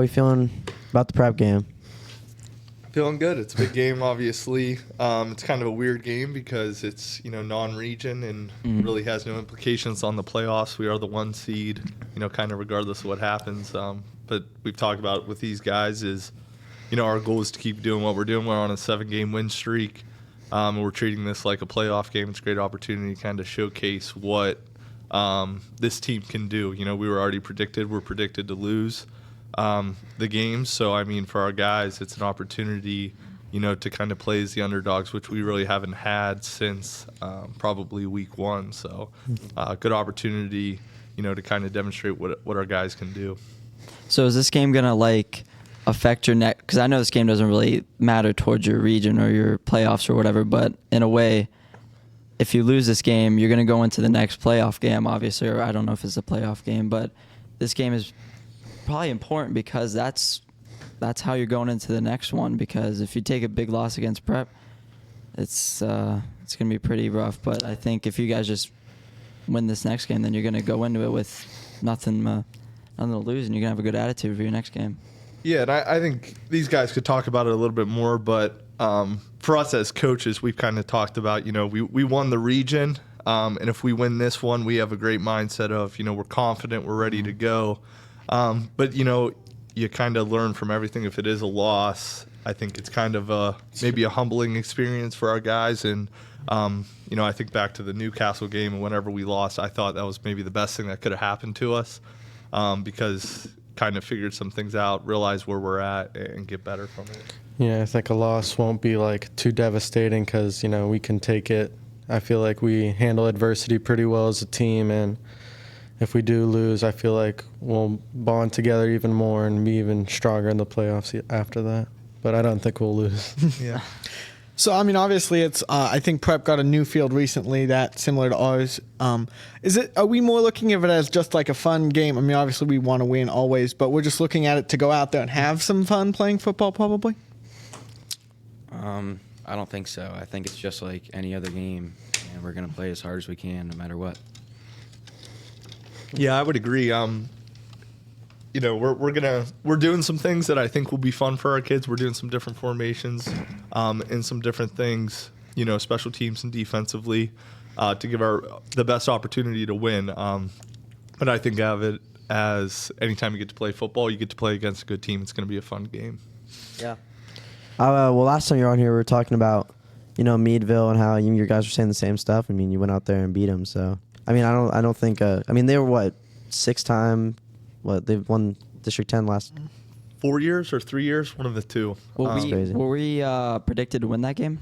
How are you feeling about the prep game? Feeling good. It's a big game, obviously. It's kind of a weird game because it's, non-region and really has no implications on the playoffs. We are the 1 seed, kind of regardless of what happens. But we've talked about with these guys is, our goal is to keep doing what we're doing. We're on a 7-game win streak. We're treating this like a playoff game. It's a great opportunity to kind of showcase what this team can do. We were already we're predicted to lose the games. So, for our guys, it's an opportunity, to kind of play as the underdogs, which we really haven't had since probably week 1. So, good opportunity, to kind of demonstrate what our guys can do. So is this game going to, affect your next? Because I know this game doesn't really matter towards your region or your playoffs or whatever, but in a way, if you lose this game, you're going to go into the next playoff game, obviously, or I don't know if it's a playoff game, but this game is probably important because that's how you're going into the next one, because if you take a big loss against Prep, it's going to be pretty rough. But I think if you guys just win this next game, then you're going to go into it with nothing to lose, and you're going to have a good attitude for your next game. Yeah, and I think these guys could talk about it a little bit more, but for us as coaches, we've kind of talked about, we won the region, and if we win this one, we have a great mindset of, we're confident, we're ready to go. But, you kind of learn from everything. If it is a loss, I think it's kind of maybe a humbling experience for our guys. And, I think back to the Newcastle game, and whenever we lost, I thought that was maybe the best thing that could have happened to us because kind of figured some things out, realize where we're at, and get better from it. Yeah, I think a loss won't be too devastating because, we can take it. I feel like we handle adversity pretty well as a team, and if we do lose, I feel like we'll bond together even more and be even stronger in the playoffs after that. But I don't think we'll lose. Yeah. So, obviously, it's. I think Prep got a new field recently that's similar to ours. Are we more looking at it as just like a fun game? Obviously, we want to win always, but we're just looking at it to go out there and have some fun playing football, probably? I don't think so. I think it's just like any other game, and we're going to play as hard as we can no matter what. Yeah, I would agree. We're doing some things that I think will be fun for our kids. We're doing some different formations, and some different things, special teams and defensively, to give the best opportunity to win. But I think of it as anytime you get to play football, you get to play against a good team. It's going to be a fun game. Yeah. Well, last time you were on here, we were talking about, Meadville and how your guys were saying the same stuff. You went out there and beat them. So, I don't think. They were 6-time. They've won District 10 last 4 years or 3 years, one of the two. Were we predicted to win that game?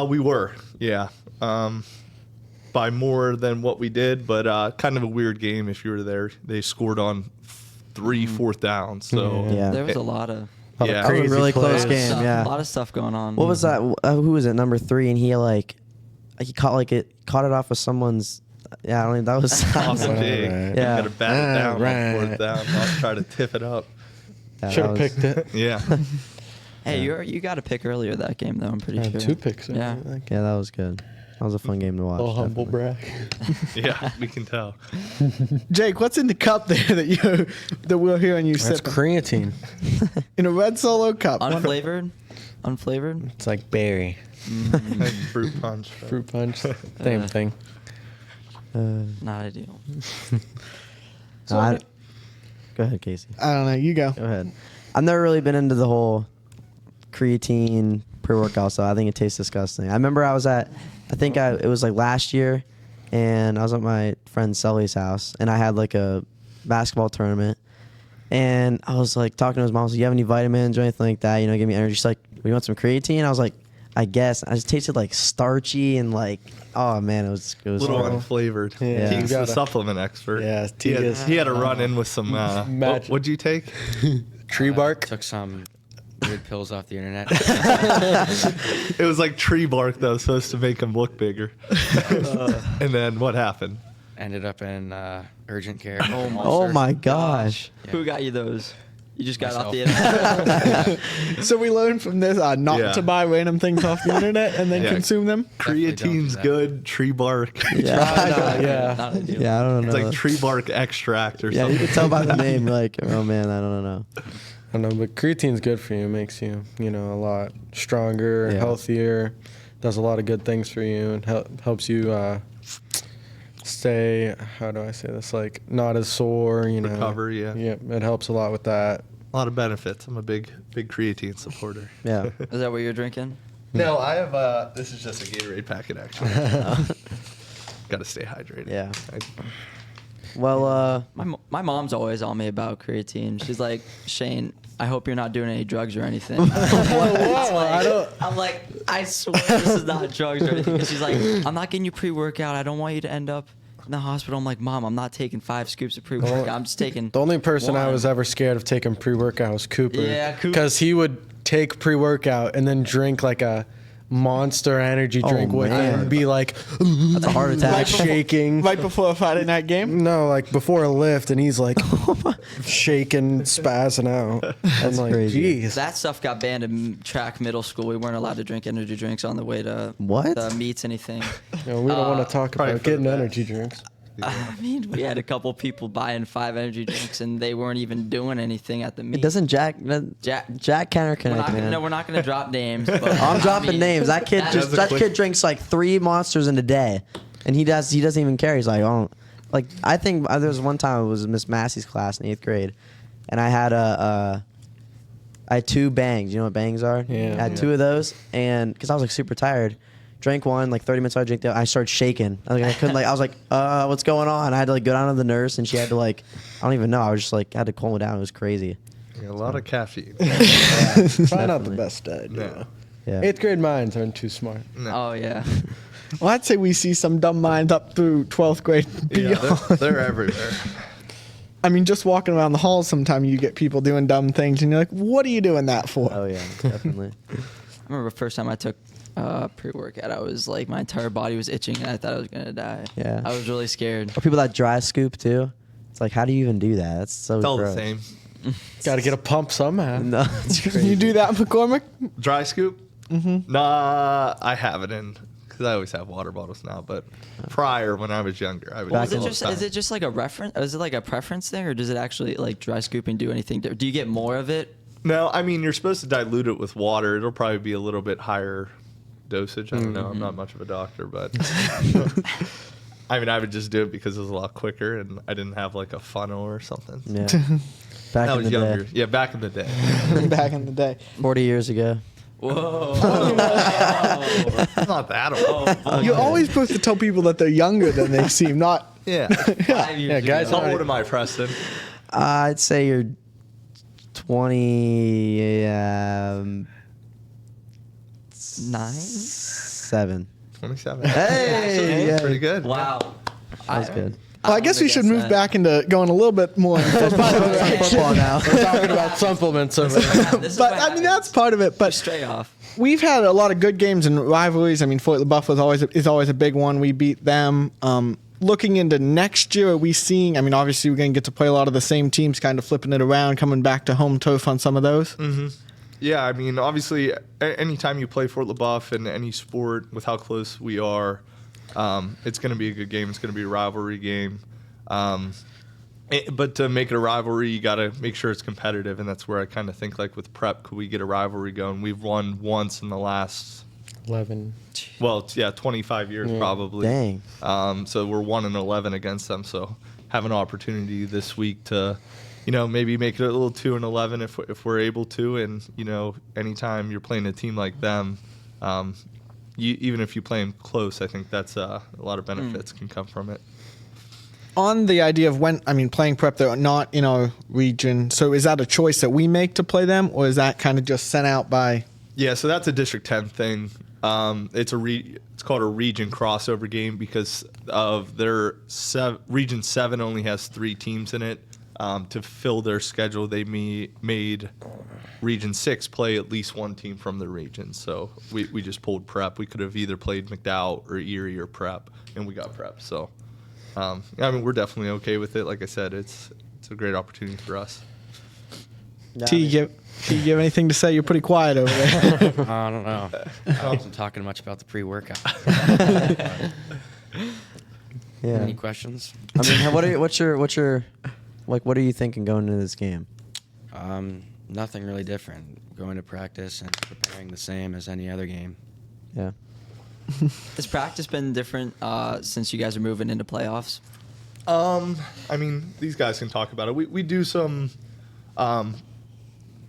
We were, yeah, by more than what we did, but kind of a weird game. If you were there, they scored on 3 4th downs. So yeah. There was a lot of. Yeah, that was a really close game. Stuff, Yeah, a lot of stuff going on. What was that? Who was it? Number 3, and he caught it off of someone's. Yeah, I don't think that was awesome. Big. Yeah, Got to bat it down on 4th down. Not try to tip it up. Yeah, should have picked it. Yeah. Hey, you got a pick earlier that game though. I'm pretty sure. 2 picks. Yeah. Yeah, that was good. That was a fun game to watch. A little humble definitely. brag. Yeah, we can tell. Jake, what's in the cup there that we're hearing you That's sip? creatine. In a red Solo cup. Unflavored? It's like berry. Like fruit punch. Fruit punch. Same thing. Not ideal. Go ahead, Kasey. I don't know. You go. Go ahead. I've never really been into the whole creatine pre-workout stuff. I think it tastes disgusting. I remember it was last year, and I was at my friend Sully's house, and I had a basketball tournament, and I was talking to his mom. I was like, "You have any vitamins or anything like that? Give me energy." She's like, "We want some creatine?" I was like, "I guess." I just tasted starchy and oh man, it was A little horrible. unflavored. Yeah. Teague's You the gotta- supplement expert. Yeah, he had a run in with some. What'd you take? Tree bark. Took some weird pills off the internet. It was like tree bark that was supposed to make him look bigger. And then what happened? Ended up in urgent care. Oh my gosh. Yeah. Who got you those? You just got off the Myself. internet. So we learned from this not to buy random things off the internet and then Yeah. consume them. Definitely don't do Creatine's that. good. Tree bark. Yeah, Not ideal. yeah, I don't know. It's like tree bark extract or Yeah, you something. can tell by the name. Oh man, I don't know. I don't know, but creatine's good for you. It makes you, a lot stronger, Yeah. healthier. Does a lot of good things for you and helps you stay. How do I say this? Like not as sore. Recover, yeah. Yeah, it helps a lot with that. A lot of benefits. I'm a big creatine supporter. Yeah. Is that what you're drinking? No, I have. This is just a Gatorade packet, actually. Got to stay hydrated. Yeah. Well, My mom's always on me about creatine. She's like, Shane, I hope you're not doing any drugs or anything. I'm like, I swear this is not drugs or anything. 'Cause she's like, I'm not getting you pre-workout. I don't want you to end up in the hospital. I'm like, Mom, I'm not taking 5 scoops of pre-workout. I'm just taking The only person I one." was ever scared of taking pre-workout was Cooper. Yeah, Cooper. Because he would take pre-workout and then drink like a Monster energy drink with it man. and be like, that's a heart attack. like shaking. Right before a Friday night game? No, like before a lift, and he's like shaking, spazzing out. I'm like, crazy. geez. That stuff got banned in track middle school. We weren't allowed to drink energy drinks on the way to What? the meets, anything. We don't want to talk probably about for the getting best. energy drinks. I mean, we had a couple people buying 5 energy drinks, and they weren't even doing anything at the meet. It doesn't Jack Kenner We're connect, not, man. no, we're not going to drop names. But I'm I dropping mean, names. That kid that- kid drinks like 3 Monsters in a day, and he doesn't even care. He's like, oh, like I think there was one time it was Miss Massey's class in 8th grade, and I had I had 2 bangs. You know what bangs are? Yeah. I had 2 of those, and because I was like super tired, drank one. Like 30 minutes later, I drank the other. I started shaking. I couldn't I was like, what's going on? I had to like go down to the nurse, and she had to like, I don't even know. I was just like had to calm me down. It was crazy. Yeah, a lot of caffeine. Probably not the Definitely. best idea. No. Yeah. 8th grade minds aren't too smart. No. Oh, yeah. Well, I'd say we see some dumb minds up through 12th grade. Yeah, beyond. they're everywhere. I mean, just walking around the halls, sometimes you get people doing dumb things, and you're like, what are you doing that for? Oh yeah, definitely. I remember the first time I took pre-workout, I was like, my entire body was itching, and I thought I was going to die. Yeah. I was really scared. Or people that dry scoop too. It's like, how do you even do that? That's so It's all gross. the same. Got to get a pump somehow. No, it's Can crazy. you do that, McCormick? Dry scoop? Mm-hmm. Nah, I haven't in because I always have water bottles now. But prior, when I was younger, I would. Back do in- it all the time. Is it just like a reference? Is it like a preference thing, or does it actually like dry scooping do anything? Do you get more of it? No, I mean you're supposed to dilute it with water. It'll probably be a little bit higher dosage. I don't know. I'm not much of a doctor, but I mean I would just do it because it was a lot quicker and I didn't have like a funnel or something. Yeah. Back I in was the younger. day, Yeah, back in the day. Back in the day. 40 years ago. Whoa. It's not that old. You're always supposed to tell people that they're younger than they seem, not. Yeah. 5 years Yeah, guys ago. How old am I, Preston? I'd say you're 20. 9? 7. 27. Hey, yeah. Pretty good. Wow. That was good. Well, I guess we should move back into going a little bit more into Football now. We're talking about supplements over here. But I mean, that's part of it. But Stray off. we've had a lot of good games and rivalries. I mean, Fort LaBeouf is always a big one. We beat them. Looking into next year, are we seeing? I mean, obviously we're going to get to play a lot of the same teams, kind of flipping it around, coming back to home turf on some of those. Yeah, I mean, obviously, anytime you play Fort LaBeouf in any sport, with how close we are, it's going to be a good game. It's going to be a rivalry game. But to make it a rivalry, you got to make sure it's competitive, and that's where I kind of think, like with prep, could we get a rivalry going? We've won once in the last, 11. 25 years probably. Dang. So we're 1-11 against them. So have an opportunity this week to, maybe make it a little 2-11 if we're able to. And anytime you're playing a team like them, even if you play them close, I think that's a lot of benefits can come from it. On the idea of playing prep, they're not in our region. So is that a choice that we make to play them, or is that kind of just sent out by? Yeah, so that's a District 10 thing. It's called a region crossover game because of their Region 7 only has 3 teams in it. To fill their schedule, they made Region 6 play at least one team from the region. So we just pulled prep. We could have either played McDowell or Erie or prep, and we got prep. So, we're definitely okay with it. Like I said, it's a great opportunity for us. T, you have anything to say? You're pretty quiet over there. I don't know. I wasn't talking much about the pre-workout. Yeah. Any questions? I mean, what are you thinking going into this game? Nothing really different. Going to practice and preparing the same as any other game. Yeah. Has practice been different since you guys are moving into playoffs? I mean, these guys can talk about it. We do some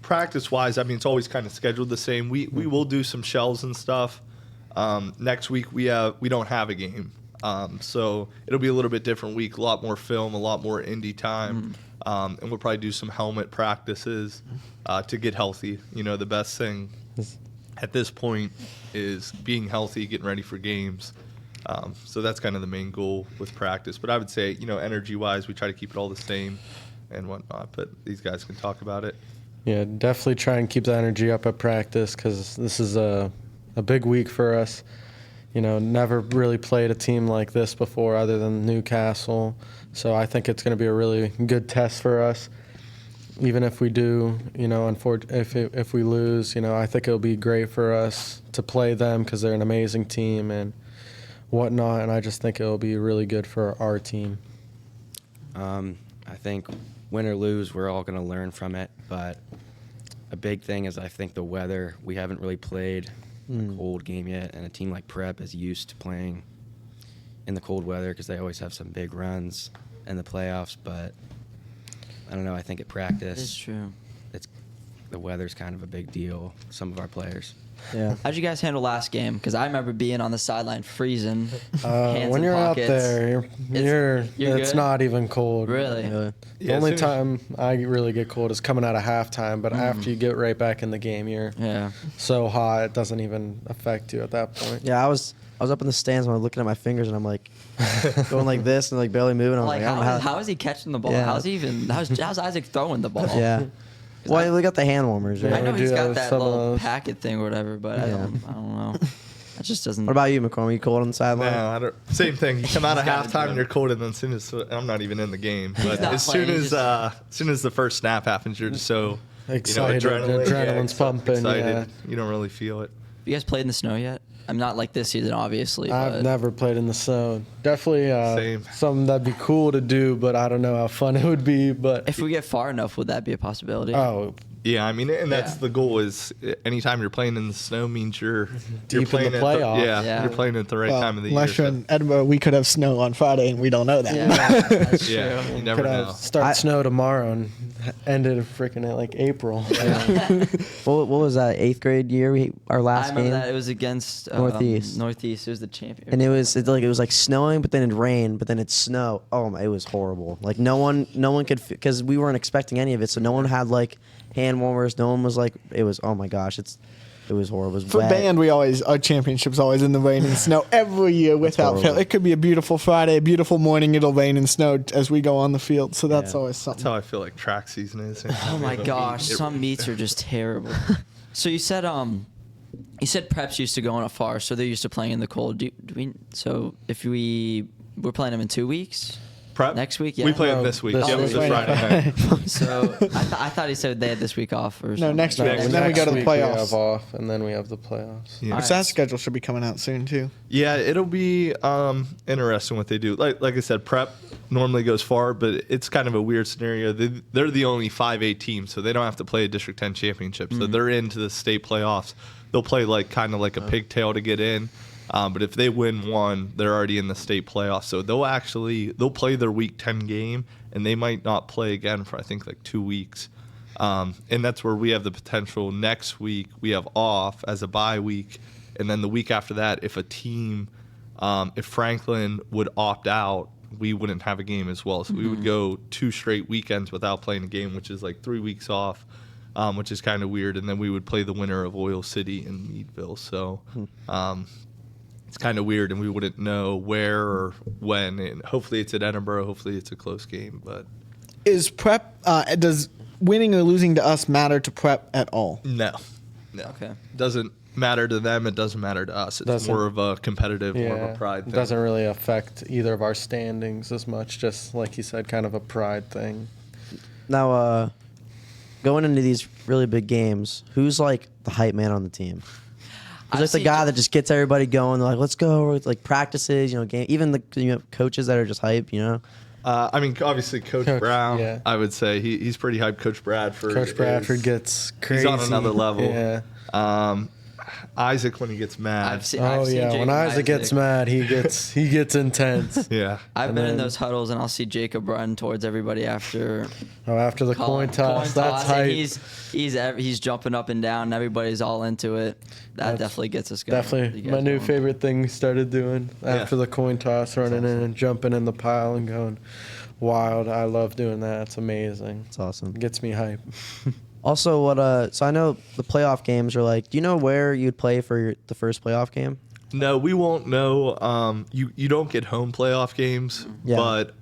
practice-wise. I mean, it's always kind of scheduled the same. We will do some shells and stuff. Next week we don't have a game, so it'll be a little bit different week. A lot more film, a lot more indie time, and we'll probably do some helmet practices to get healthy. You know, the best thing at this point is being healthy, getting ready for games. So that's kind of the main goal with practice. But I would say, you know, energy-wise, we try to keep it all the same and whatnot. But these guys can talk about it. Yeah, definitely try and keep the energy up at practice because this is a big week for us. You know, never really played a team like this before other than Newcastle. So I think it's going to be a really good test for us. Even if we do, you know, if we lose, you know, I think it'll be great for us to play them because they're an amazing team and whatnot. And I just think it'll be really good for our team. I think win or lose, we're all going to learn from it. But a big thing is I think the weather. We haven't really played a cold game yet, and a team like Prep is used to playing in the cold weather because they always have some big runs in the playoffs. But I don't know. I think at practice, It's true. The weather's kind of a big deal. Some of our players. Yeah. How'd you guys handle last game? Because I remember being on the sideline freezing. hands When in you're pockets. out there, You're it's good? not even cold. Really? Yeah. The Yeah, only as soon time I really get cold is coming out of halftime, but after you get right back in the game, you're Yeah. so hot it doesn't even affect you at that point. Yeah, I was up in the stands when I was looking at my fingers and I'm like going like this and like barely moving. I was Like, like, I don't know how is he catching the ball? Yeah. How's Isaac throwing the ball? Yeah. Well, we got the hand warmers, Yeah, I right? know we he's do got have that some of little those. packet thing or whatever, but I Yeah. don't know. That just doesn't. What about you, McCormick? You cold on the No, sideline? I don't. Same thing. You come out of He's gotta halftime do and it. you're cold, and then as soon as I'm not even in the game, but not as soon playing, as the first snap happens, you're just so Excited, adrenaline, adrenaline's pumping, excited. yeah. You don't really feel it. You guys played in the snow yet? I'm not like this season, obviously. I've but never played in the snow. Definitely Same. something that'd be cool to do, but I don't know how fun it would be. But If we get far enough, would that be a possibility? Yeah, I mean, and that's Yeah. the goal. Is anytime you're playing in the snow means you're Deep in playing the at playoff. Yeah. you're playing at the right Well, time of the unless year. you're in Edinburgh, we could have snow on Friday, and we don't know that. That's Yeah, true. you never could know. have start snow tomorrow and end it freaking at like April. What was that? 8th grade year? Our I last remember game. that it was against Northeast. Northeast. It was the champion. And it was like snowing, but then it rained, but then it snow. Oh my, it was horrible. Like no one could because we weren't expecting any of it. So no one had like hand warmers. No one was like it was. Oh my gosh, it was horrible. It was For wet. band, our championship's always in the rain and snow every year without fail. horrible. It could be a beautiful Friday, a beautiful morning. It'll rain and snow as we go on the field. So that's Yeah. always That's something. how I feel like track season is. Oh my gosh, some meets are just terrible. So you said Preps used to go on a far, so they're used to playing in the cold. So if we're playing them in 2 weeks, Prep next week, yeah. We play No, them this week. this Yeah, it was week. a Friday night. So I thought he said they had this week off or No, something. next week. Next And then we go to the Next week playoffs. We have off, and then we have the playoffs. Yeah. Which that schedule should be coming out soon too. Yeah, it'll be interesting what they do. Like I said, Prep normally goes far, but it's kind of a weird scenario. They're the only 5A team, so they don't have to play a District 10 championship. So they're into the state playoffs. They'll play kind of like a pigtail to get in. But if they win one, they're already in the state playoffs. So they'll play their Week 10 game, and they might not play again for I think like 2 weeks. And that's where we have the potential. Next week we have off as a bye week, and then the week after that, if a team, if Franklin would opt out, we wouldn't have a game as well. So we would go 2 straight weekends without playing a game, which is like 3 weeks off, which is kind of weird. And then we would play the winner of Oil City and Meadville. So it's kind of weird, and we wouldn't know where or when. And hopefully it's at Edinburgh. Hopefully it's a close game. But Is Prep? Does winning or losing to us matter to Prep at all? no. Okay. Doesn't matter to them. It doesn't matter to us. It's Doesn't- more of a competitive, more of a pride it thing. doesn't really affect either of our standings as much. Just like you said, kind of a pride thing. Now, going into these really big games, who's like the hype man on the team? Who's like the guy that just gets everybody going? They're like, let's go. Or like practices, game. Even the coaches that are just hype, I mean, obviously, Coach Brown. yeah. I would say he's pretty hyped. Coach Bradford. Coach Bradford gets crazy. He's on another level. Yeah. Isaac when he gets mad. I've seen Oh Jake yeah, when and Isaac gets mad, he gets intense. Yeah. I've And been in then- those huddles, and I'll see Jacob run towards everybody after Oh, after the coin toss, that's and hype. he's jumping up and down, and everybody's all into it. That That's definitely gets us going. Definitely You my guys new going. favorite thing we started doing after Yeah. the coin toss, running in and jumping in the pile and going wild. I love doing that. It's amazing. It's awesome. It gets me hype. Also, so I know the playoff games are like. Do you know where you'd play for the first playoff game? No, we won't know. You don't get home playoff games, Yeah. but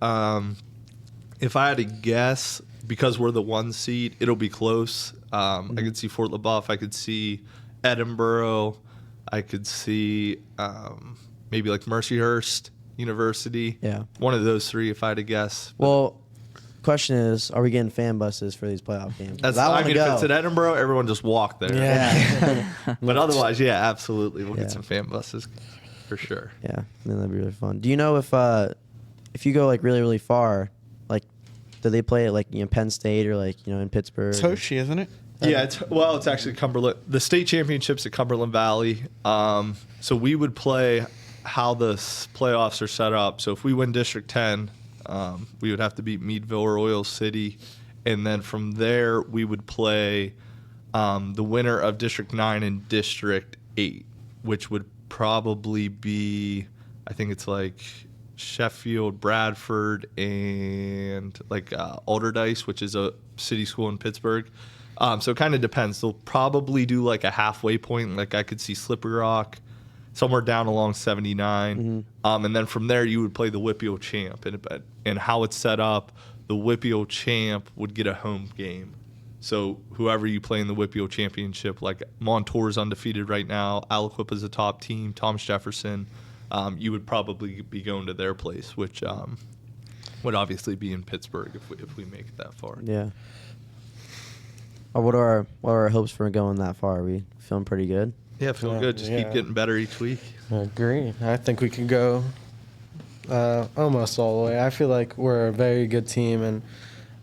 if I had to guess, because we're the 1 seed, it'll be close. I could see Fort LaBeouf. I could see Edinburgh. I could see maybe like Mercyhurst University. Yeah. One of those 3, if I had to guess. Well, question is, are we getting fan buses for these playoff games? 'Cause That's, I I want mean, to if go. it's at Edinburgh, everyone just walk there. Yeah. But otherwise, yeah, absolutely. We'll Yeah. get some fan buses for sure. Yeah, then that'd be really fun. Do you know if you go like really really far, like do they play it like Penn State or like in Pittsburgh? It's Hoshi, isn't it? Yeah, it's actually Cumberland. The state championships at Cumberland Valley. So we would play how the playoffs are set up. So if we win District 10, we would have to beat Meadville or Oil City, and then from there we would play the winner of District 9 and District 8, which would probably be, I think it's like Sheffield, Bradford, and like Alderdice, which is a city school in Pittsburgh. So it kind of depends. They'll probably do like a halfway point. Like I could see Slippery Rock somewhere down along 79. And then from there you would play the Whippeal champ. And how it's set up, the Whippeal champ would get a home game. So whoever you play in the Whippeal championship, like Montour's undefeated right now, Aliquip is a top team, Thomas Jefferson, you would probably be going to their place, which would obviously be in Pittsburgh if we make it that far. Yeah. Or what are our hopes for going that far? Are we feeling pretty good? Yeah, feel Yeah, good. Just keep yeah. getting better each week. I agree. I think we can go almost all the way. I feel like we're a very good team, and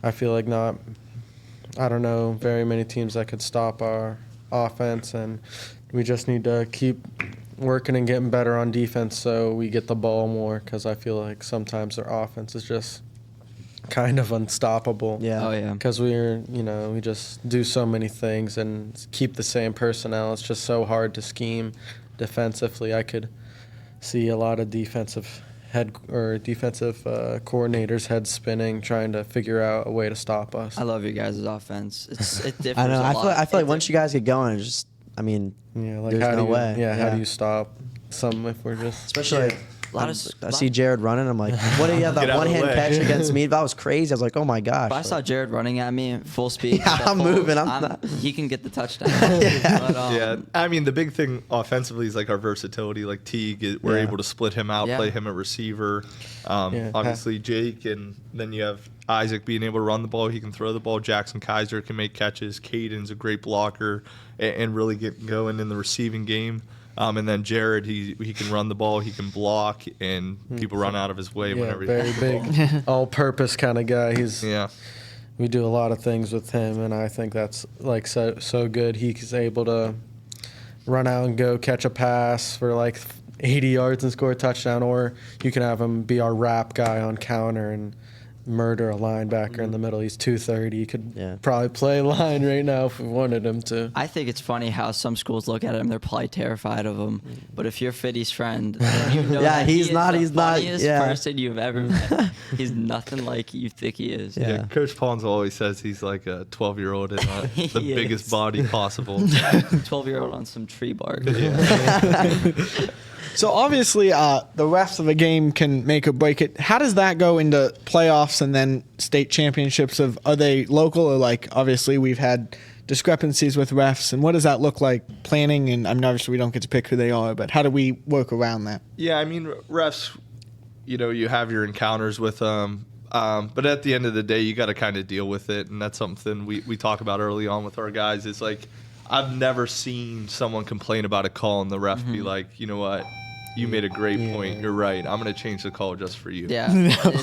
I feel like I don't know very many teams that could stop our offense, and we just need to keep working and getting better on defense so we get the ball more, because I feel like sometimes their offense is just kind of unstoppable. Yeah. Oh yeah. Because we just do so many things and keep the same personnel. It's just so hard to scheme defensively. I could see a lot of defensive coordinators head spinning, trying to figure out a way to stop us. I love your guys' offense. It differs I know. a lot. I feel like once you guys get going, it's just How there's no do you, way. Yeah, how Yeah. do you stop some if we're just especially like, A lot I see Jared running. I'm like, what do you have Get that out of the one hand way. catch against me? That was crazy. I was like, oh my gosh. If I saw Jared running at me full speed, Yeah, at I'm full, moving, I'm not- he can get the touchdown. Yeah. But, Yeah, I mean the big thing offensively is like our versatility. Like Teige, we're Yeah. able to split him out, Yeah. play him at receiver. Yeah. Obviously Jake, and then you have Isaac being able to run the ball. He can throw the ball. Jackson Kaiser can make catches. Caden's a great blocker and really get going in the receiving game. And then Jared, he can run the ball. He can block, and people run out of his way whenever very he has the big, ball. all-purpose kind of guy. Yeah. We do a lot of things with him, and I think that's like so good. He's able to run out and go catch a pass for like 80 yards and score a touchdown, or you can have him be our wrap guy on counter and murder a linebacker in the middle. He's 230. He could probably play line right now if we wanted him to. I think it's funny how some schools look at him; they're probably terrified of him. But if you're Fiddy's friend, you know Yeah, that he's he not- Is he's the not- funniest yeah. person you've ever met. He's nothing like you think he is. Yeah. Coach Pons always says he's like a 12-year-old in the He biggest is. body possible. 12-year-old on some tree bark. So obviously, the refs of a game can make or break it. How does that go into playoffs and then state championships? Are they local, or like obviously we've had discrepancies with refs, and what does that look like planning? And I mean, obviously we don't get to pick who they are, but how do we work around that? Yeah, I mean, refs, you have your encounters with them. But at the end of the day, you got to kind of deal with it. And that's something we talk about early on with our guys. It's like, I've never seen someone complain about a call and the ref be like, you know what, you made a great point. You're right. I'm going to change the call just for you. Yeah.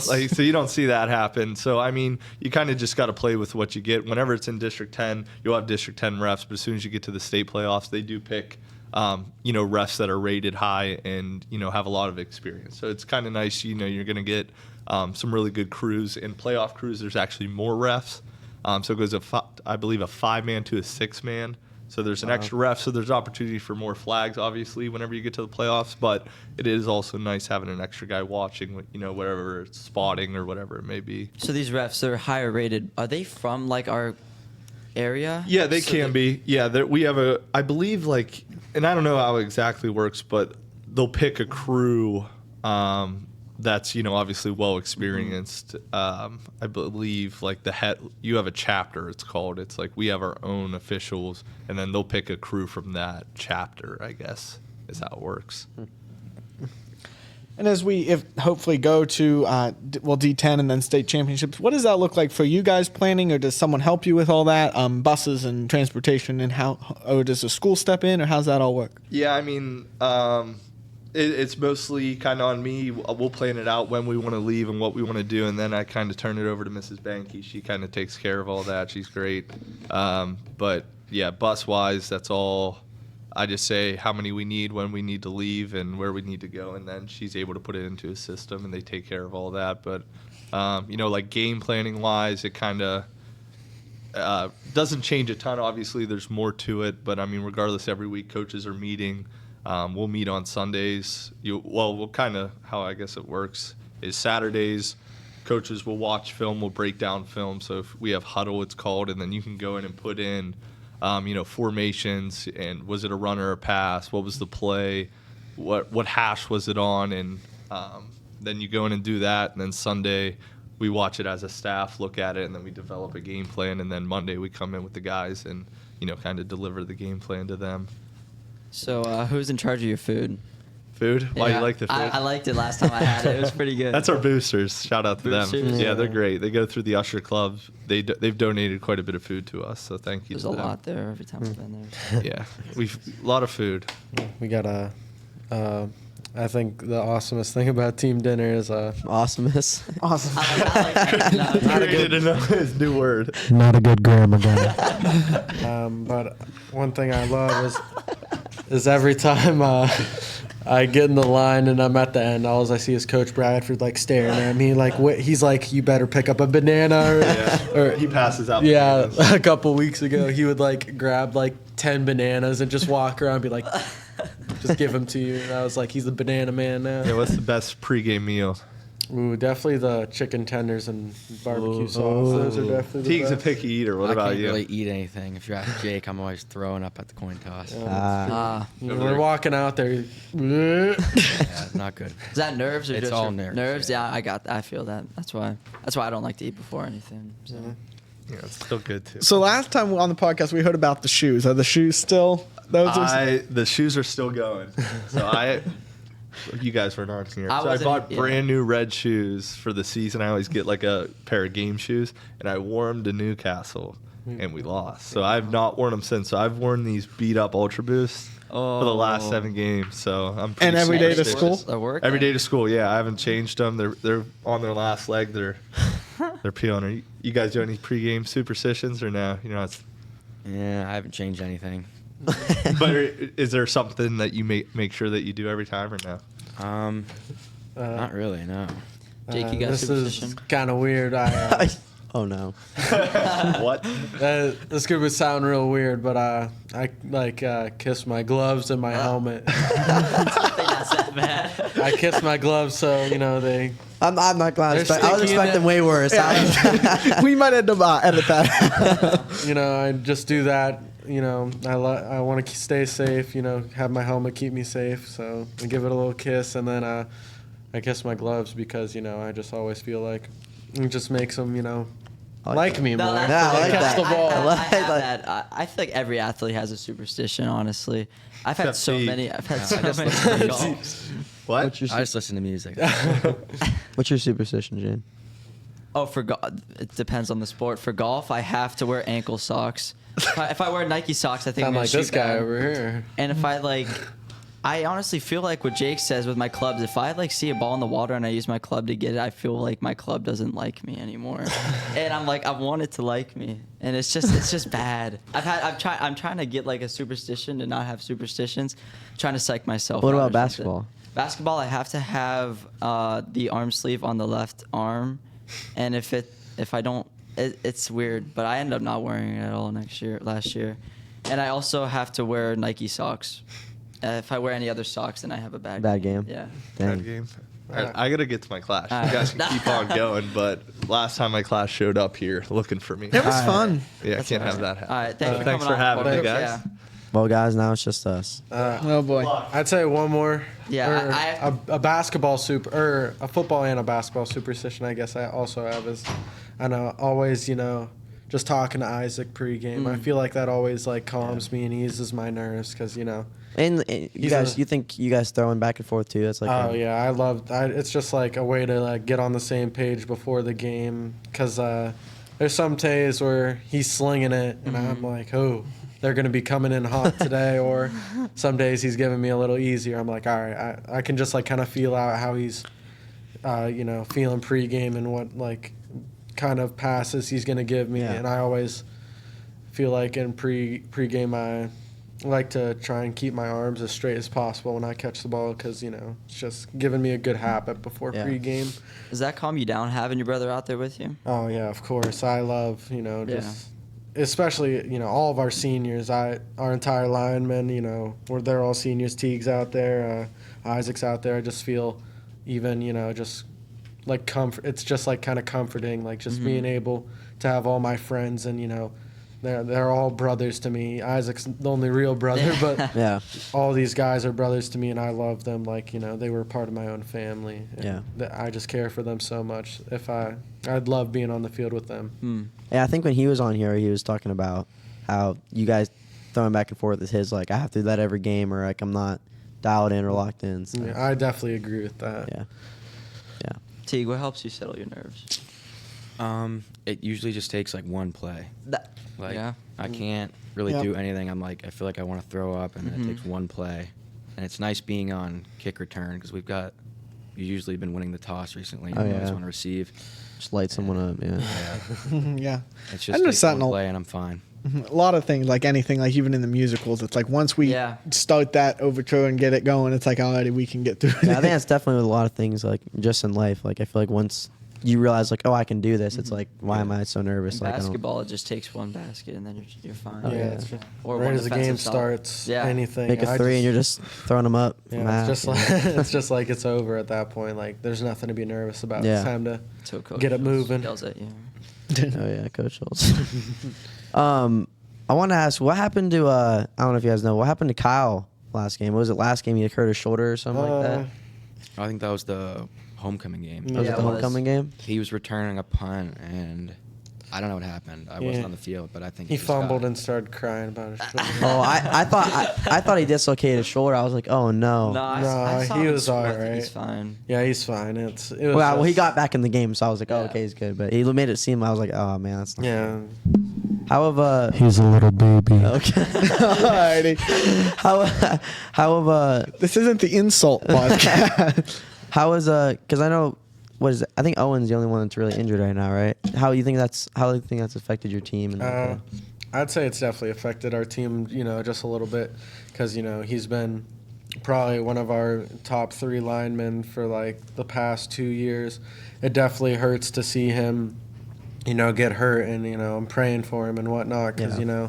Like, so you don't see that happen. So, I mean, you kind of just got to play with what you get. Whenever it's in District 10, you'll have District 10 refs, but as soon as you get to the state playoffs, they do pick, refs that are rated high and, have a lot of experience. So it's kind of nice, you're going to get some really good crews. In playoff crews, there's actually more refs. So it goes, I believe, a 5-man to a 6-man. So there's an extra ref, so there's opportunity for more flags, obviously, whenever you get to the playoffs. But it is also nice having an extra guy watching, whatever it's spotting or whatever it may be. So these refs are higher rated. Are they from like our area? Yeah, they can be. Yeah, we have I believe, and I don't know how it exactly works, but they'll pick a crew that's obviously well experienced. I believe you have a chapter, it's called. It's like we have our own officials, and then they'll pick a crew from that chapter, I guess is how it works. And as we hopefully go to D10 and then state championships, what does that look like for you guys planning, or does someone help you with all that, buses and transportation, and or does the school step in, or how's that all work? Yeah, I mean, it's mostly kind of on me. We'll plan it out when we want to leave and what we want to do, and then I kind of turn it over to Mrs. Banky. She kind of takes care of all that. She's great. But yeah, bus-wise, that's all. I just say how many we need, when we need to leave, and where we need to go, and then she's able to put it into a system, and they take care of all that. But like game planning wise, it kind of doesn't change a ton. Obviously, there's more to it, but I mean, regardless, every week coaches are meeting. We'll meet on Sundays. We'll kind of, how I guess it works is Saturdays, coaches will watch film, we'll break down film. So if we have huddle, it's called, and then you can go in and put in, formations, and was it a run or a pass? What was the play? What hash was it on? And then you go in and do that. And then Sunday, we watch it as a staff, look at it, and then we develop a game plan. And then Monday, we come in with the guys and, kind of deliver the game plan to them. So who's in charge of your food? Food? Why you like the food? I liked it last time I had it. It was pretty good. That's our boosters. Shout out to them. Boosters. Yeah, they're great. They go through the Usher Club. They've donated quite a bit of food to us, so thank you. There's to a them. lot there every time I've been there. Yeah, we've a lot of food. We got I think the awesomest thing about team dinner is Awesomeness. Awesome. I like that. Not a good enough is new word. not a good grammar guy. But one thing I love is every time I get in the line and I'm at the end, all I see is Coach Bradford staring at me he's like, you better pick up a banana. Or He passes out. yeah, bananas. a couple weeks ago he would grab 10 bananas and just walk around and be like, just give them to you. And I was like, he's the banana man now. Yeah, what's the best pregame meal? Ooh, definitely the chicken tenders and barbecue sauce. Those are definitely the Teague's a best. picky eater. What I about can't you? really eat anything. If you ask Jake, I'm always throwing up at the coin toss. We're walking out there. Yeah, it's not good. Is that nerves or It's just all your- nerves, Nerves? yeah. Yeah, I feel that. That's why I don't like to eat before anything. So. Yeah, it's still good too. So last time on the podcast, we heard about the shoes. Are the shoes still? The shoes are still going. So you guys weren't on here. I bought brand new red shoes for the season. I always get a pair of game shoes, and I wore them to Newcastle, and we lost. So I've not worn them since. So I've worn these beat up Ultra Boosts for the last 7 games. So I'm pretty And every day to superstitious. school? That work? Every day to school. Yeah, I haven't changed them. They're on their last leg. They're peeling. You guys do any pregame superstitions or no? It's. Yeah, I haven't changed anything. But is there something that you make sure that you do every time or no? Not really, no. Jake, you got this superstition? is kind of weird. Oh no. What? This could sound real weird, but I kiss my gloves and my helmet. I think that's that bad. I kiss my gloves so they. I'm not glad. They're I was sticky in expecting it. way worse. we might end up edit that. I just do that. I want to stay safe. Have my helmet keep me safe. So I give it a little kiss, and then I kiss my gloves because I just always feel like it just makes them like me more. Yeah, I like Catch that. the ball. I like I have that. I feel like every athlete has a superstition. Honestly, I've had Except so Pete. many. I've had so just many. listen to golf. What? What's your I just listen to music. What's your superstition, Jane? Oh, for it depends on the sport. For golf, I have to wear ankle socks. If I wear Nike socks, I think I'm I'm like gonna this shoot guy bad. over here. And if I I honestly feel like what Jake says with my clubs, if I like see a ball in the water and I use my club to get it, I feel like my club doesn't like me anymore. And I'm like, I want it to like me. And it's just bad. I'm trying to get like a superstition to not have superstitions. I'm trying to psych myself What out about or basketball? something. Basketball, I have to have the arm sleeve on the left arm. And if I don't, it's weird, but I end up not wearing it at all last year. And I also have to wear Nike socks. If I wear any other socks, then I have a bad game. Yeah. Dang. Bad game. All right, I gotta get to my class. All right. You guys can keep on going, but last time my class showed up here looking for me. It was fun. Yeah, I can't have that happen. All right, thanks for Thanks coming for on, having me, Coach. guys. Yeah. Well, guys, now it's just us. Oh boy. I'd say one more. Yeah, Or a basketball or a football and a basketball superstition. I guess I also have is, I know always just talking to Isaac pregame. I feel like that always like calms me and eases my nerves because And you think you guys throwing back and forth too? That's like oh yeah, it's just like a way to like get on the same page before the game because there's some days where he's slinging it and I'm like, oh, they're going to be coming in hot today, or some days he's giving me a little easier. I'm like, all right, I can just like kind of feel out how he's feeling pregame and what like kind of passes he's going to give me. Yeah. And I always feel like in pregame I like to try and keep my arms as straight as possible when I catch the ball because, it's just giving me a good habit before pregame. Does that calm you down having your brother out there with you? Oh, yeah, of course. I love, just especially, all of our seniors, our entire linemen, they're all seniors. Teige's out there, Isaac's out there. I just feel even, just like comfort. It's just like kind of comforting, like just being able to have all my friends and, they're all brothers to me. Isaac's the only real brother, but yeah. all these guys are brothers to me, and I love them like they were part of my own family. And I just care for them so much. I'd love being on the field with them. Yeah, I think when he was on here, he was talking about how you guys throwing back and forth is his like I have to do that every game or like I'm not dialed in or locked in. So. Yeah, I definitely agree with that. Yeah. Teague, what helps you settle your nerves? It usually just takes like one play. Like Yeah. I can't really do anything. I'm like I feel like I want to throw up, and then it takes one play. And it's nice being on kick return because we've usually been winning the toss recently. Oh, You yeah. always want to receive. Just light someone up. Yeah. Yeah. It's I just noticed takes that one in a- play, and I'm fine. A lot of things, like anything, like even in the musicals, it's like once we start that overture and get it going, it's like already we can get through it. Yeah, I think that's definitely with a lot of things, like just in life. Like I feel like once you realize, like, oh, I can do this, it's like, why am I so nervous? In Like basketball, it just takes one basket and then you're fine. Oh, Yeah, yeah. it's just, Or right one as the defensive game stop. starts, Yeah. anything. make a three and you're just throwing them up. from Yeah, half, it's just you like know? it's just like it's over at that point. Like there's nothing to be nervous about. Yeah. It's time to So coach get it moving. yells at you. Oh yeah, Coach Schultz. I want to ask, what happened to I don't know if you guys know, what happened to Kyle last game? What was it last game? He hurt his shoulder or something like that? I think that was the homecoming game. Was Yeah, it the it was. homecoming game? He was returning a punt, and I don't know what happened. I wasn't on the field, but I think He just fumbled got- and started crying about his shoulder. Oh, I thought he dislocated his shoulder. I was like, oh no. No, I No, saw he him was all sweat. right. He's fine. Yeah, he's fine. It was Well, he just- got back in the game, so I was like, oh, Yeah. okay, he's good. But he made it seem, I was like, oh man, that's not Yeah, How have he's a little baby. okay. Alrighty. how have This isn't the insult podcast. how is because I know what is it? I think Owen's the only one that's really injured right now, right? How do you think that's affected your team? And I'd say it's definitely affected our team, just a little bit, because he's been probably one of our top 3 linemen for like the past 2 years. It definitely hurts to see him, get hurt, and I'm praying for him and whatnot, because Yeah.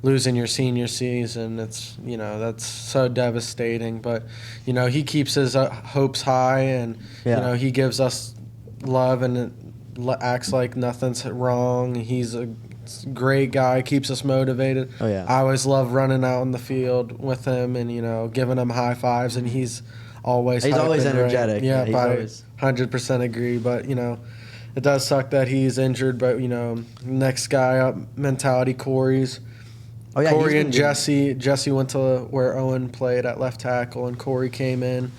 losing your senior season, it's that's so devastating. But he keeps his hopes high, and he gives us love and acts like nothing's wrong. He's a great guy, keeps us motivated. Oh, yeah. I always love running out on the field with him and giving him high fives, and he's always He's always hyping, right? energetic. Yeah, Yeah, he's I always- 100% agree. But it does suck that he's injured. But next guy up, mentality, Corey's. oh yeah, Corey he's and been good. Jesse went to where Owen played at left tackle, and Corey came in,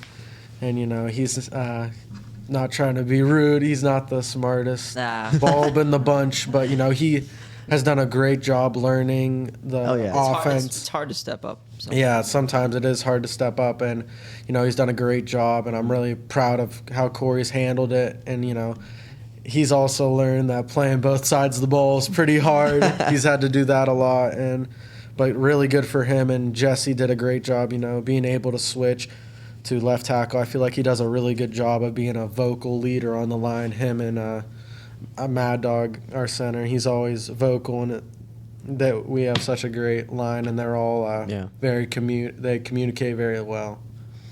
and he's not trying to be rude. He's not the smartest Nah. bulb in the bunch, but he has done a great job learning the Oh, yeah. offense. It's hard to step up. sometimes. Yeah, sometimes it is hard to step up, and he's done a great job, and I'm really proud of how Corey's handled it. And he's also learned that playing both sides of the ball is pretty hard. He's had to do that a lot, but really good for him. And Jesse did a great job, being able to switch to left tackle. I feel like he does a really good job of being a vocal leader on the line. Him and a Mad Dog, our center, he's always vocal, and that we have such a great line, and they're all they communicate very well.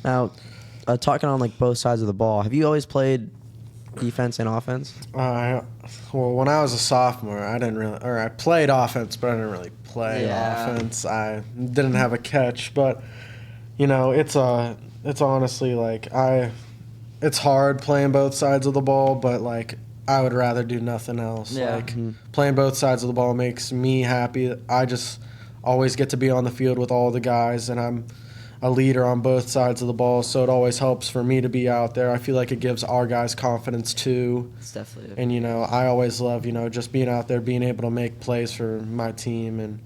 Now, talking on like both sides of the ball, have you always played defense and offense? Well, when I was a sophomore, I played offense, but I didn't really play offense. I didn't have a catch, but it's honestly like it's hard playing both sides of the ball, but like I would rather do nothing else. Yeah. Like playing both sides of the ball makes me happy. I just always get to be on the field with all the guys, and I'm a leader on both sides of the ball, so it always helps for me to be out there. I feel like it gives our guys confidence too. It's definitely. And I always love just being out there, being able to make plays for my team and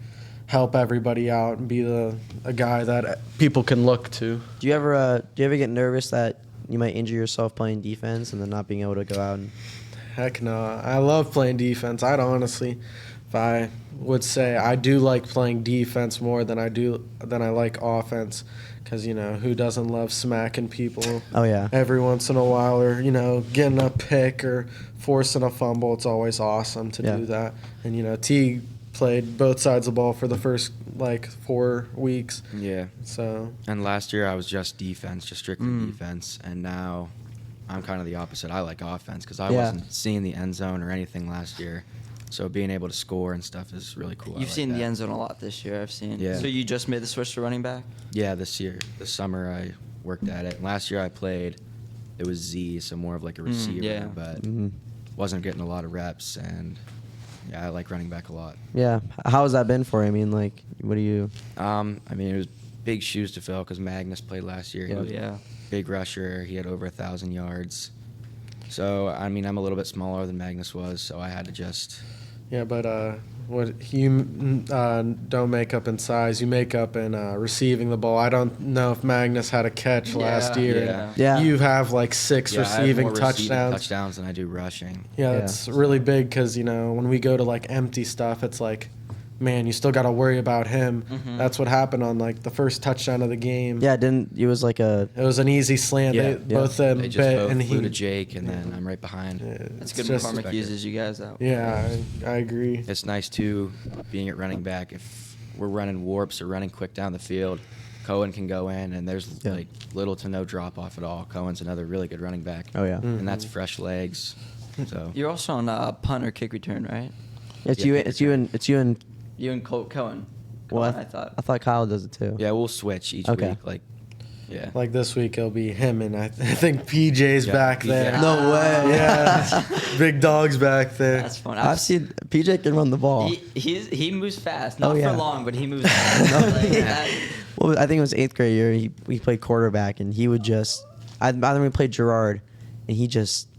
help everybody out and be a guy that people can look to. Do you ever get nervous that you might injure yourself playing defense and then not being able to go out and? Heck no. I love playing defense. If I would say I do like playing defense more than I like offense, because who doesn't love smacking people? Oh yeah. Every once in a while, or getting a pick or forcing a fumble. It's always awesome to do that. And Teige played both sides of the ball for the first 4 weeks. Yeah. So. And last year I was just defense, just strictly defense, and now I'm kind of the opposite. I like offense because I wasn't seeing the end zone or anything last year. So being able to score and stuff is really cool. You've seen the end zone a lot this year, I've seen. Yeah. So you just made the switch to running back? Yeah, this summer I worked at it. And last year I played, it was Z, so more of like a receiver, but wasn't getting a lot of reps. And yeah, I like running back a lot. Yeah. How has that been for you? I mean, like, what do you? It was big shoes to fill because Magnus played last year. He was a big rusher. He had over 1,000 yards. So, I'm a little bit smaller than Magnus was, so I had to just... Yeah, but what you don't make up in size, you make up in receiving the ball. I don't know if Magnus had a catch last year. Yeah. You have 6 I have receiving more touchdowns. than I do rushing. Yeah, that's really big because, when we go to empty stuff, it's like, man, you still got to worry about him. That's what happened on the first touchdown of the game. Yeah, it was like a. It was an easy slant. Yeah. Both them They just bit, both and flew he to Jake, and then I'm right behind. That's good. just- McCormick uses you guys out. Yeah, I agree. It's nice, too, being at running back. If we're running warps or running quick down the field, Cohen can go in, and there's little to no drop-off at all. Cohen's another really good running back. Oh yeah. And that's fresh legs. So You're also on punt or kick return, right? It's Yeah, you and. You and Cohen. Well, I thought. I thought Kyle does it too. yeah, we'll switch each Okay. week. Yeah. Like this week, it'll be him, and I think PJ's back PJ. there. No way. Yeah, big dog's back there. That's fun. I've seen PJ can run the ball. He moves fast. Not Oh, yeah. for long, but he moves fast. Well, I think it was 8th grade year. We played quarterback, and he would just. I then we played Gerard, and he just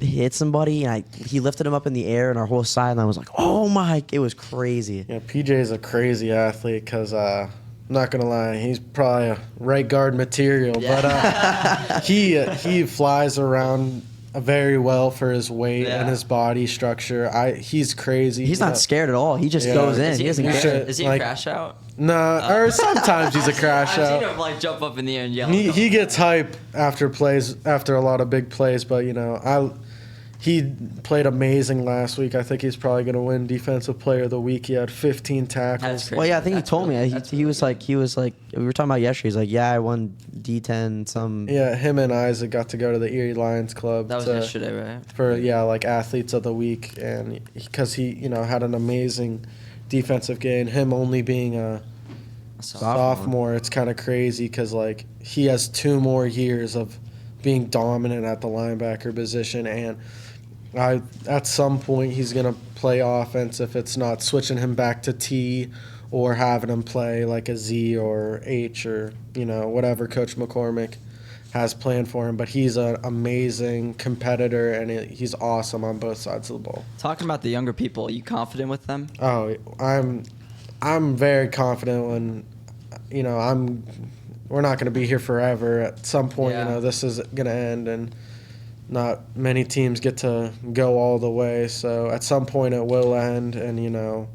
hit somebody, and he lifted him up in the air, and our whole sideline was like, "Oh my!" It was crazy. Yeah, PJ's a crazy athlete because I'm not gonna lie, he's probably a right guard material, but he flies around very well for his weight and his body structure. He's crazy. He's not scared at all. He just goes in. He doesn't care. Is he a crash out? No, or sometimes he's a crash out. I've seen him jump up in the air and yell. He gets hype after a lot of big plays, but he played amazing last week. I think he's probably going to win Defensive Player of the Week. He had 15 tackles. That's crazy. Well, yeah, I think he told me. That's He was like we were talking about yesterday. He's like, yeah, I won D10 some. Yeah, him and Isaac got to go to the Erie Lions Club. That was yesterday, right? For Athletes of the Week, and because he had an amazing defensive game. Him only being a sophomore, it's kind of crazy because he has 2 more years of being dominant at the linebacker position, and at some point he's gonna play offense if it's not switching him back to T or having him play like a Z or H or whatever Coach McCormick has planned for him. But he's an amazing competitor, and he's awesome on both sides of the ball. Talking about the younger people, are you confident with them? Oh, I'm very confident when, we're not going to be here forever. At some point, Yeah. this is going to end, and not many teams get to go all the way. So at some point it will end, and,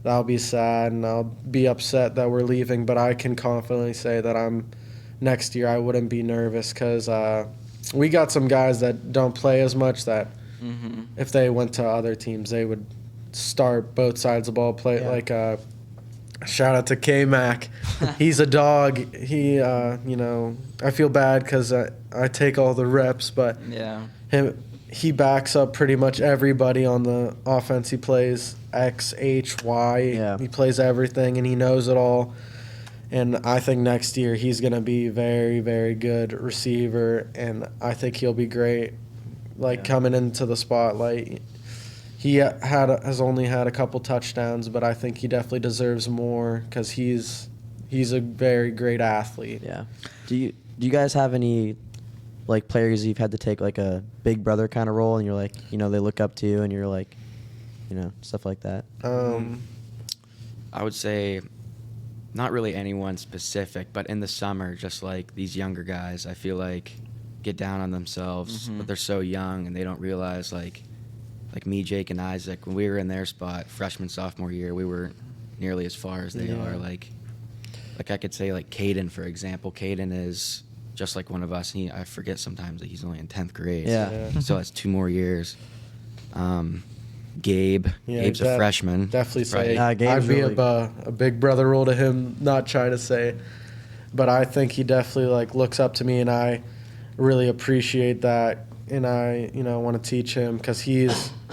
that'll be sad, and I'll be upset that we're leaving. But I can confidently say that next year I wouldn't be nervous because we got some guys that don't play as much that if they went to other teams, they would start both sides of the ball, play like shout out to K-Mac. He's a dog. He, I feel bad because I take all the reps, but he backs up pretty much everybody on the offense. He plays X, H, Y. Yeah. He plays everything, and he knows it all. And I think next year he's going to be very, very good receiver, and I think he'll be great, coming into the spotlight. He has only had a couple touchdowns, but I think he definitely deserves more because he's a very great athlete. Yeah. Do you guys have any players you've had to take a big brother kind of role, and you're they look up to you, and you're stuff like that? I would say not really anyone specific, but in the summer, just these younger guys, I feel get down on themselves, but they're so young and they don't realize like me, Jake, and Isaac, when we were in their spot freshman, sophomore year, we weren't nearly as far as they are. Like I could say Caden, for example. Caden is just like one of us. I forget sometimes that he's only in 10th grade. Yeah. So that's 2 more years. Gabe's a freshman. Definitely say Gabe's I'd be really a big brother role to him, not try to say, but I think he definitely looks up to me, and I really appreciate that, and I want to teach him because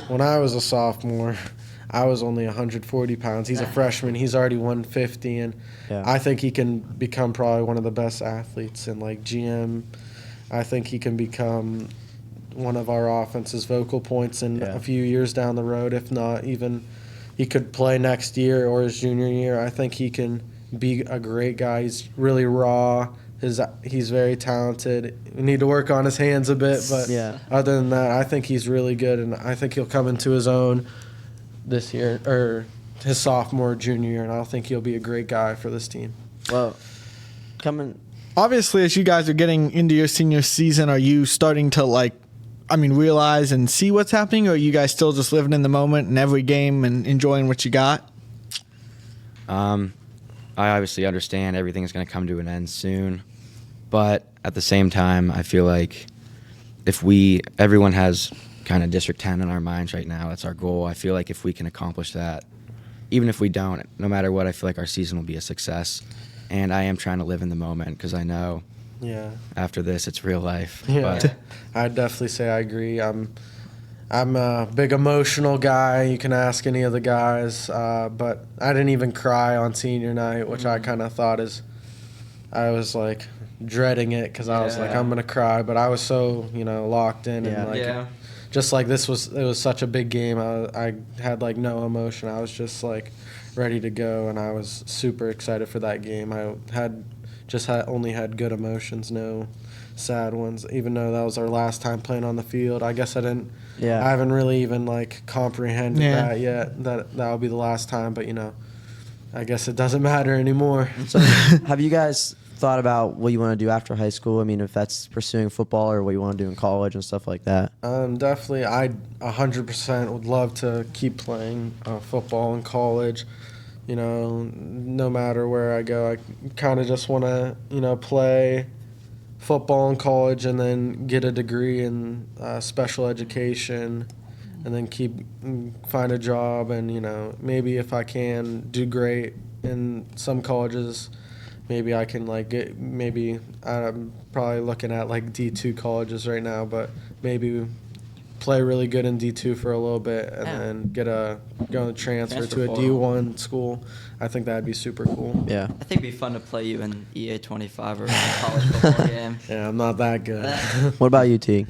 when I was a sophomore, I was only 140 pounds. He's a freshman. He's already 150, and I think he can become probably one of the best athletes in GM. I think he can become one of our offense's vocal points in a few years down the road. If not, even he could play next year or his junior year. I think he can be a great guy. He's really raw. He's very talented. We need to work on his hands a bit, but other than that, I think he's really good, and I think he'll come into his own this year, or his sophomore, junior year, and I think he'll be a great guy for this team. Well, Obviously, as you guys are getting into your senior season, are you starting to realize and see what's happening, or are you guys still just living in the moment in every game and enjoying what you got? I obviously understand everything's going to come to an end soon, but at the same time, I feel like everyone has kind of District 10 in our minds right now. That's our goal. I feel like if we can accomplish that, even if we don't, no matter what, I feel like our season will be a success. And I am trying to live in the moment because I know after this it's real life. Yeah, But I'd definitely say I agree. I'm a big emotional guy. You can ask any of the guys, but I didn't even cry on senior night, which I kind of thought I was dreading it because I was I'm gonna cry, but I was so locked in and just it was such a big game. I had no emotion. I was just ready to go, and I was super excited for that game. I only had good emotions, no sad ones, even though that was our last time playing on the field. I guess I haven't really even comprehended that yet, that'll be the last time, but I guess it doesn't matter anymore. So have you guys thought about what you want to do after high school? I mean, if that's pursuing football or what you want to do in college and stuff like that. Definitely, I 100% would love to keep playing football in college. No matter where I go, I kind of just want to, play football in college and then get a degree in special education, and then find a job, and maybe if I can do great in some colleges, maybe I can I'm probably looking at D2 colleges right now, but maybe play really good in D2 for a little bit and then go on a transfer to a D1 school. I think that'd be super cool. Yeah. I think it'd be fun to play you in EA 25 or a college football game. Yeah, I'm not that good. What about you, Teige?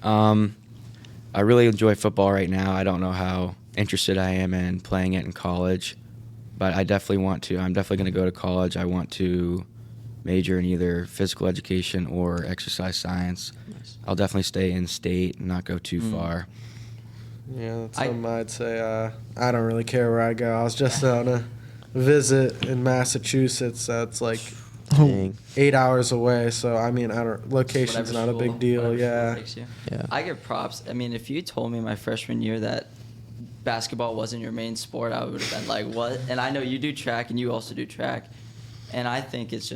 I really enjoy football right now. I don't know how interested I am in playing it in college, but I definitely want to. I'm definitely going to go to college. I want to major in either physical education or exercise science. I'll definitely stay in state and not go too far. Yeah, that's something I'd say. I don't really care where I go. I was just on a visit in Massachusetts. That's like Dang. 8 hours away. So I mean, location's Whatever not a school- big deal. whatever school Yeah. takes you. Yeah. I give props. I mean, if you told me my freshman year that basketball wasn't your main sport, I would have been like, what? And I know you do track and you also do track. And I think it's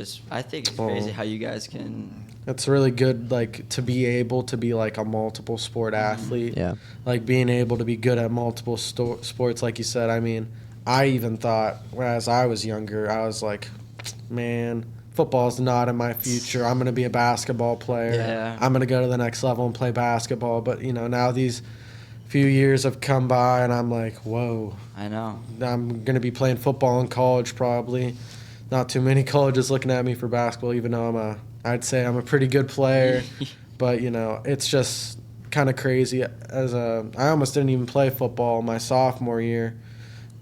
crazy how you guys can. It's really good, like, to be able to be like a multiple sport athlete. Yeah. Like being able to be good at multiple sports, like you said. I mean, I even thought, as I was younger, I was like, man, football's not in my future. I'm going to be a basketball player. Yeah. I'm going to go to the next level and play basketball. But, now these few years have come by, and I'm like, whoa. I know. I'm going to be playing football in college probably. Not too many colleges looking at me for basketball, even though I'd say I'm a pretty good player. But, it's just kind of crazy. I almost didn't even play football my sophomore year.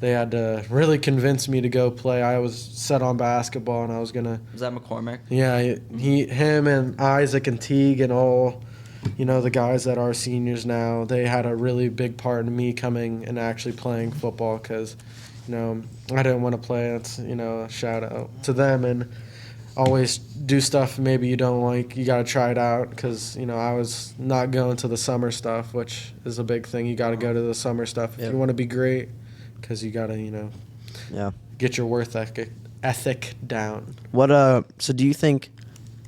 They had to really convince me to go play. I was set on basketball, and I was going to. Was that McCormick? Yeah, him and Isaac and Teige and all, the guys that are seniors now, they had a really big part in me coming and actually playing football because, I didn't want to play. That's, a shout out to them. And always do stuff maybe you don't like. You got to try it out because, I was not going to the summer stuff, which is a big thing. You got to go to the summer stuff if you want to be great because you got to, Yeah. get your worth ethic down. So do you think,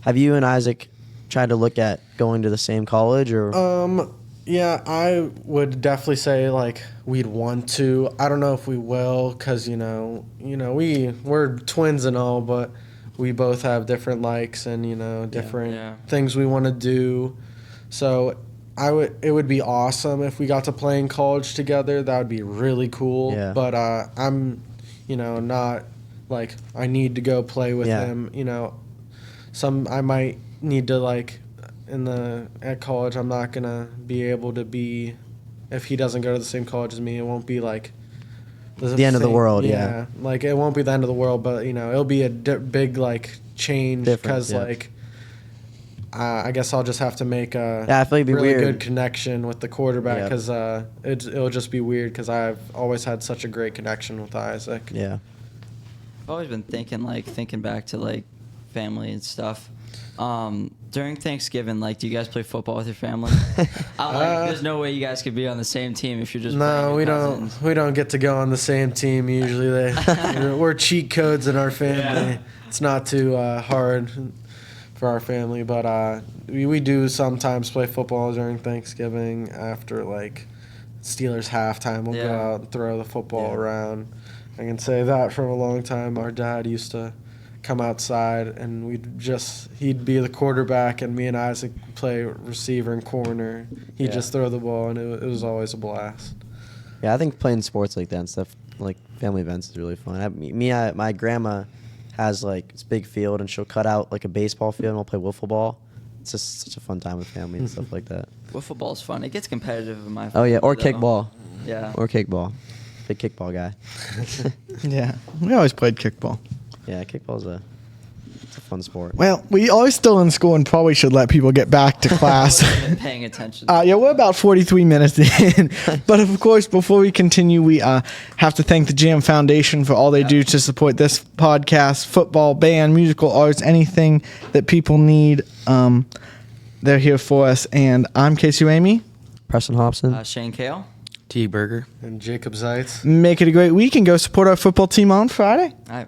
have you and Isaac tried to look at going to the same college or? Yeah, I would definitely say like we'd want to. I don't know if we will because we're twins and all, but we both have different likes and different things we want to do. So it would be awesome if we got to play in college together. That would be really cool. Yeah. But I'm not like I need to go play with him. I might need to like. At college, I'm not gonna be able to be. If he doesn't go to the same college as me, it won't be like the end of the world. Yeah, like it won't be the end of the world, but it'll be a big like change because like I guess I'll just have to make a I feel like it'd be really weird. good connection with the quarterback because it'll just be weird because I've always had such a great connection with Isaac. Yeah. I've always been thinking back to like family and stuff. During Thanksgiving, like, do you guys play football with your family? There's no way you guys could be on the same team if you're just no, playing with cousins. We don't get to go on the same team usually. We're cheat codes in our family. Yeah. It's not too hard for our family, but we do sometimes play football during Thanksgiving after like Steelers halftime. We'll go out and throw the football around. I can say that for a long time. Our dad used to come outside and he'd be the quarterback and me and Isaac play receiver and corner. He'd just throw the ball and it was always a blast. Yeah, I think playing sports like that and stuff, like family events, is really fun. My grandma has like this big field and she'll cut out like a baseball field and we'll play wiffle ball. It's just such a fun time with family and stuff like that. Wiffle ball's fun. It gets competitive in my Oh yeah, or family, though. kickball. Yeah. Or kickball. Big kickball guy. Yeah, we always played kickball. Yeah, kickball's it's a fun sport. Well, we are still in school and probably should let people get back to class. Paying attention. Yeah, we're about 43 minutes in. But of course, before we continue, we have to thank the Jam Foundation for all they do to support this podcast, football, band, musical arts, anything that people need. They're here for us. And I'm Kasey Ramey. Preston Hobson. Shane Khel. Berger. And Jacob Zietz. Make it a great week and go support our football team on Friday. All right.